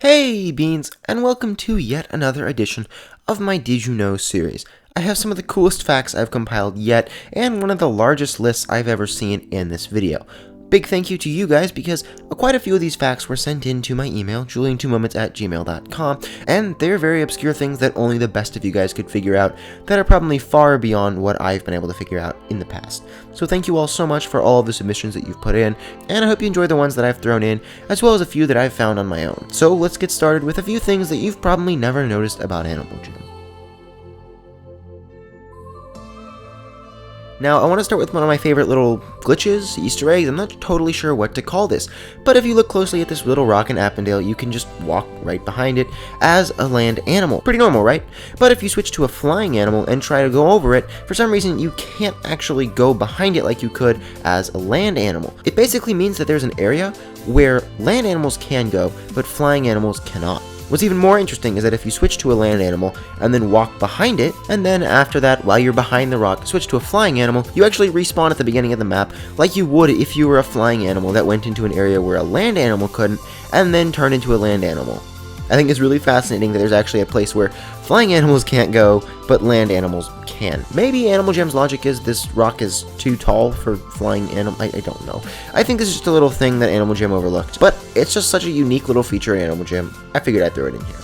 Hey Beans, and welcome to yet another edition of my Did You Know series. I have some of the coolest facts I've compiled yet, and one of the largest lists I've ever seen in this video. Big thank you to you guys because quite a few of these facts were sent in to my email, julian2moments@gmail.com, and they're very obscure things that only the best of you guys could figure out that are probably far beyond what I've been able to figure out in the past. So thank you all so much for all of the submissions that you've put in, and I hope you enjoy the ones that I've thrown in, as well as a few that I've found on my own. So let's get started with a few things that you've probably never noticed about Animal Jam. Now, I want to start with one of my favorite little glitches, Easter eggs. I'm not totally sure what to call this, but if you look closely at this little rock in Appendale, you can just walk right behind it as a land animal. Pretty normal, right? But if you switch to a flying animal and try to go over it, for some reason you can't actually go behind it like you could as a land animal. It basically means that there's an area where land animals can go, but flying animals cannot. What's even more interesting is that if you switch to a land animal and then walk behind it, and then after that, while you're behind the rock, switch to a flying animal, you actually respawn at the beginning of the map like you would if you were a flying animal that went into an area where a land animal couldn't, and then turned into a land animal. I think it's really fascinating that there's actually a place where flying animals can't go, but land animals can. Maybe Animal Jam's logic is this rock is too tall for flying animal. I don't know. I think this is just a little thing that Animal Jam overlooked, but it's just such a unique little feature in Animal Jam. I figured I'd throw it in here.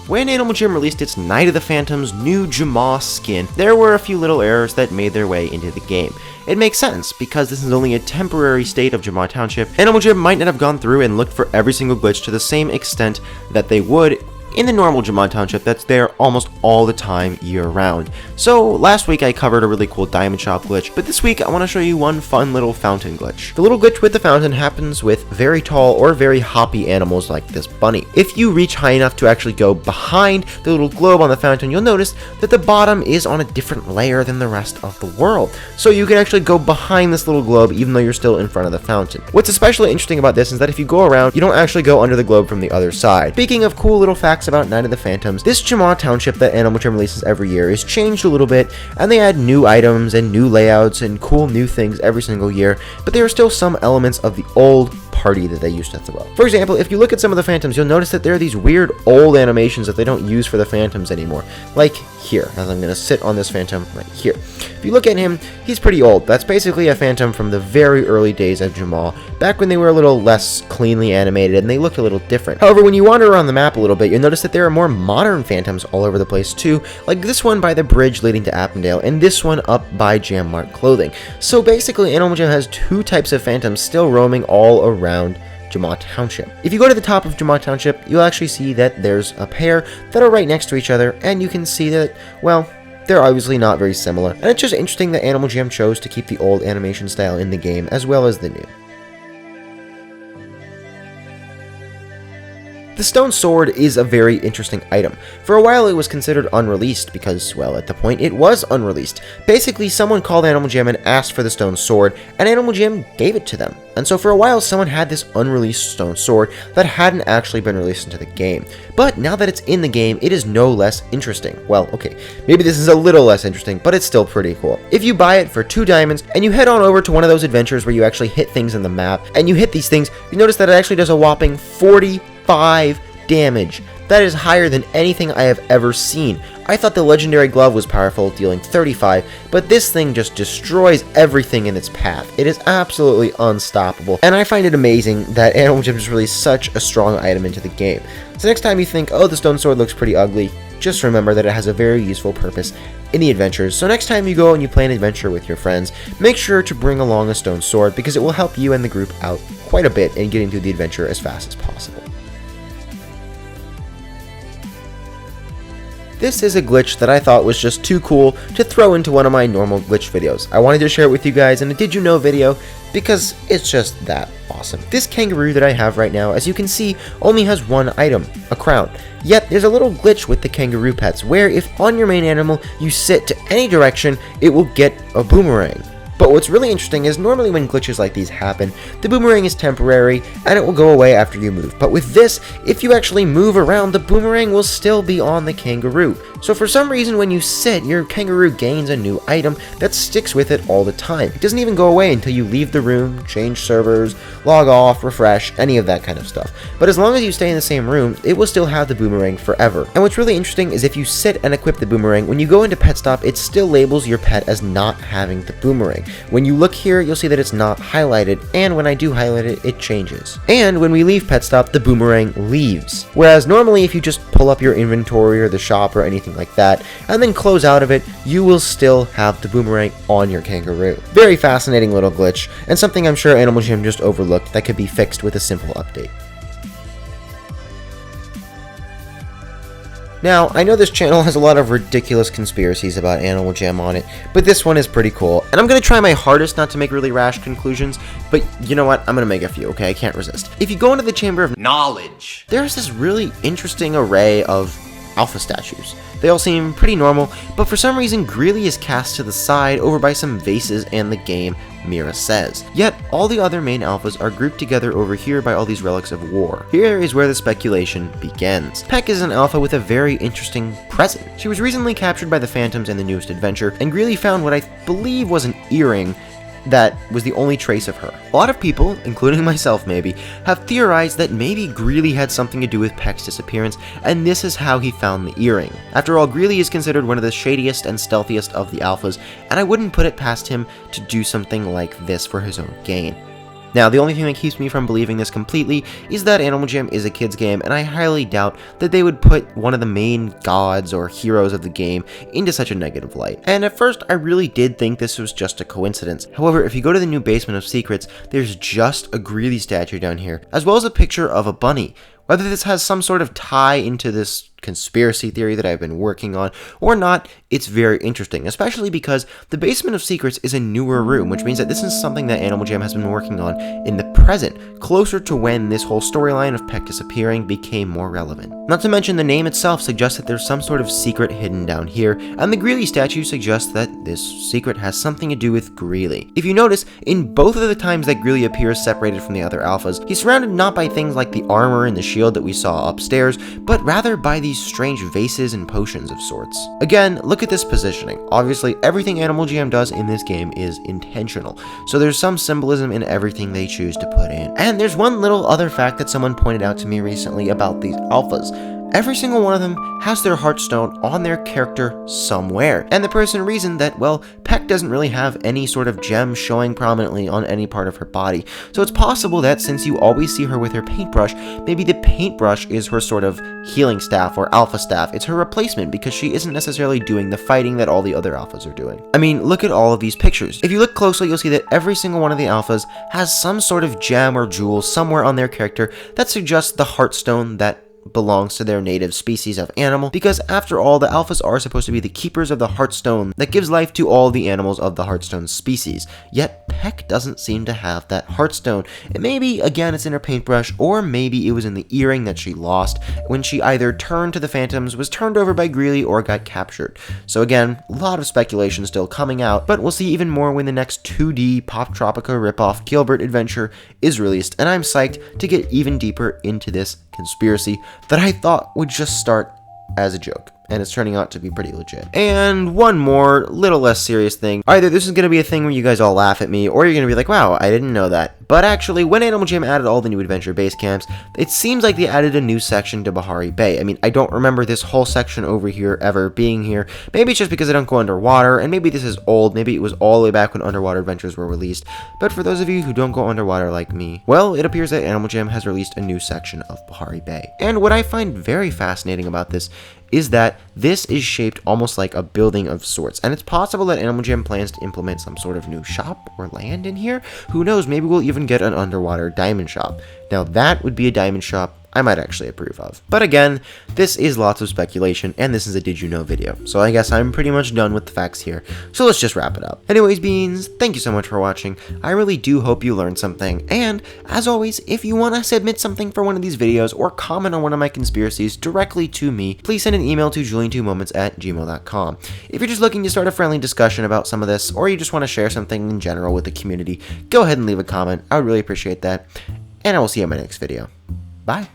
When Animal Jam released its Night of the Phantoms new Jamaa skin, there were a few little errors that made their way into the game. It makes sense, because this is only a temporary state of Jamaa Township. Animal Jam might not have gone through and looked for every single glitch to the same extent that they would in the normal Jamaa Township that's there almost all the time year-round. So last week I covered a really cool diamond shop glitch, but this week I want to show you one fun little fountain glitch. The little glitch with the fountain happens with very tall or very hoppy animals like this bunny. If you reach high enough to actually go behind the little globe on the fountain, you'll notice that the bottom is on a different layer than the rest of the world. So you can actually go behind this little globe even though you're still in front of the fountain. What's especially interesting about this is that if you go around, you don't actually go under the globe from the other side. Speaking of cool little facts about Night of the Phantoms, this Jamaa Township that Animal Jam releases every year is changed a little bit, and they add new items and new layouts and cool new things every single year, but there are still some elements of the old party that they used to throw. For example, if you look at some of the Phantoms, you'll notice that there are these weird old animations that they don't use for the Phantoms anymore. Like here, as I'm going to sit on this Phantom right here. If you look at him, he's pretty old. That's basically a Phantom from the very early days of Jamaa, back when they were a little less cleanly animated and they looked a little different. However, when you wander around the map a little bit, you'll notice that there are more modern Phantoms all over the place too, like this one by the bridge leading to Appendale, and this one up by Jam Mart Clothing. So basically, Animal Jam has two types of Phantoms still roaming all around Jamaa Township. If you go to the top of Jamaa Township, you'll actually see that there's a pair that are right next to each other, and you can see that, well, they're obviously not very similar. And it's just interesting that Animal Jam chose to keep the old animation style in the game as well as the new. The stone sword is a very interesting item. For a while it was considered unreleased because, well, at the point it was unreleased. Basically, someone called Animal Jam and asked for the stone sword, and Animal Jam gave it to them. And so for a while someone had this unreleased stone sword that hadn't actually been released into the game. But now that it's in the game, it is no less interesting. Well, okay, maybe this is a little less interesting, but it's still pretty cool. If you buy it for 2 diamonds, and you head on over to one of those adventures where you actually hit things in the map, and you hit these things, you notice that it actually does a whopping 45 damage. That is higher than anything I have ever seen. I thought the legendary glove was powerful, dealing 35, but this thing just destroys everything in its path. It is absolutely unstoppable, and I find it amazing that Animal Jam just released such a strong item into the game. So next time you think, oh, the stone sword looks pretty ugly, just remember that it has a very useful purpose in the adventures. So next time you go and you play an adventure with your friends, make sure to bring along a stone sword because it will help you and the group out quite a bit in getting through the adventure as fast as possible. This is a glitch that I thought was just too cool to throw into one of my normal glitch videos. I wanted to share it with you guys in a Did You Know video because it's just that awesome. This kangaroo that I have right now, as you can see, only has one item, a crown. Yet there's a little glitch with the kangaroo pets where if on your main animal you sit to any direction, it will get a boomerang. But what's really interesting is normally when glitches like these happen, the boomerang is temporary and it will go away after you move. But with this, if you actually move around, the boomerang will still be on the kangaroo. So for some reason when you sit, your kangaroo gains a new item that sticks with it all the time. It doesn't even go away until you leave the room, change servers, log off, refresh, any of that kind of stuff. But as long as you stay in the same room, it will still have the boomerang forever. And what's really interesting is if you sit and equip the boomerang, when you go into Pet Stop, it still labels your pet as not having the boomerang. When you look here, you'll see that it's not highlighted, and when I do highlight it, it changes. And when we leave Pet Stop, the boomerang leaves. Whereas normally if you just pull up your inventory or the shop or anything like that, and then close out of it, you will still have the boomerang on your kangaroo. Very fascinating little glitch, and something I'm sure Animal Jam just overlooked that could be fixed with a simple update. Now, I know this channel has a lot of ridiculous conspiracies about Animal Jam on it, but this one is pretty cool, and I'm going to try my hardest not to make really rash conclusions, but you know what, I'm going to make a few, okay, I can't resist. If you go into the Chamber of Knowledge, there's this really interesting array of alpha statues. They all seem pretty normal, but for some reason Greely is cast to the side over by some vases and the game, Mira says. Yet, all the other main alphas are grouped together over here by all these relics of war. Here is where the speculation begins. Peck is an alpha with a very interesting present. She was recently captured by the Phantoms in the newest adventure, and Greely found what I believe was an earring that was the only trace of her. A lot of people, including myself maybe, have theorized that maybe Greely had something to do with Peck's disappearance, and this is how he found the earring. After all, Greely is considered one of the shadiest and stealthiest of the alphas, and I wouldn't put it past him to do something like this for his own gain. Now, the only thing that keeps me from believing this completely is that Animal Jam is a kid's game, and I highly doubt that they would put one of the main gods or heroes of the game into such a negative light. And at first, I really did think this was just a coincidence. However, if you go to the new Basement of Secrets, there's just a Greely statue down here, as well as a picture of a bunny. Whether this has some sort of tie into this conspiracy theory that I've been working on or not, it's very interesting, especially because the Basement of Secrets is a newer room, which means that this is something that Animal Jam has been working on in the present, closer to when this whole storyline of Peck disappearing became more relevant. Not to mention the name itself suggests that there's some sort of secret hidden down here, and the Greely statue suggests that this secret has something to do with Greely. If you notice, in both of the times that Greely appears separated from the other alphas, he's surrounded not by things like the armor and the shield that we saw upstairs, but rather by these strange vases and potions of sorts. Again, look at this positioning. Obviously, everything Animal Jam does in this game is intentional, so there's some symbolism in everything they choose to put in. And there's one little other fact that someone pointed out to me recently about these alphas. Every single one of them has their heartstone on their character somewhere, and the person reasoned that, well, Peck doesn't really have any sort of gem showing prominently on any part of her body, so it's possible that since you always see her with her paintbrush, maybe the paintbrush is her sort of healing staff or alpha staff. It's her replacement because she isn't necessarily doing the fighting that all the other alphas are doing. I mean, look at all of these pictures. If you look closely, you'll see that every single one of the alphas has some sort of gem or jewel somewhere on their character that suggests the heartstone that belongs to their native species of animal, because after all, the alphas are supposed to be the keepers of the heartstone that gives life to all the animals of the heartstone species. Yet Peck doesn't seem to have that heartstone. And maybe again it's in her paintbrush, or maybe it was in the earring that she lost when she either turned to the Phantoms, was turned over by Greely, or got captured. So again, a lot of speculation still coming out, but we'll see even more when the next 2D Pop Tropica ripoff Gilbert adventure is released, and I'm psyched to get even deeper into this conspiracy that I thought would just start as a joke, and it's turning out to be pretty legit. And one more, little less serious thing. Either this is going to be a thing where you guys all laugh at me, or you're going to be like, wow, I didn't know that. But actually, when Animal Jam added all the new adventure base camps, it seems like they added a new section to Bahari Bay. I mean, I don't remember this whole section over here ever being here. Maybe it's just because I don't go underwater, and maybe this is old. Maybe it was all the way back when underwater adventures were released. But for those of you who don't go underwater like me, well, it appears that Animal Jam has released a new section of Bahari Bay. And what I find very fascinating about this is that this is shaped almost like a building of sorts, and it's possible that Animal Jam plans to implement some sort of new shop or land in here. Who knows, maybe we'll even get an underwater diamond shop. Now that would be a diamond shop I might actually approve of. But again, this is lots of speculation, and this is a Did You Know video, so I guess I'm pretty much done with the facts here, so let's just wrap it up. Anyways, Beans, thank you so much for watching. I really do hope you learned something, and as always, if you want to submit something for one of these videos or comment on one of my conspiracies directly to me, please send an email to julian2moments@gmail.com. If you're just looking to start a friendly discussion about some of this, or you just want to share something in general with the community, go ahead and leave a comment. I would really appreciate that, and I will see you in my next video. Bye.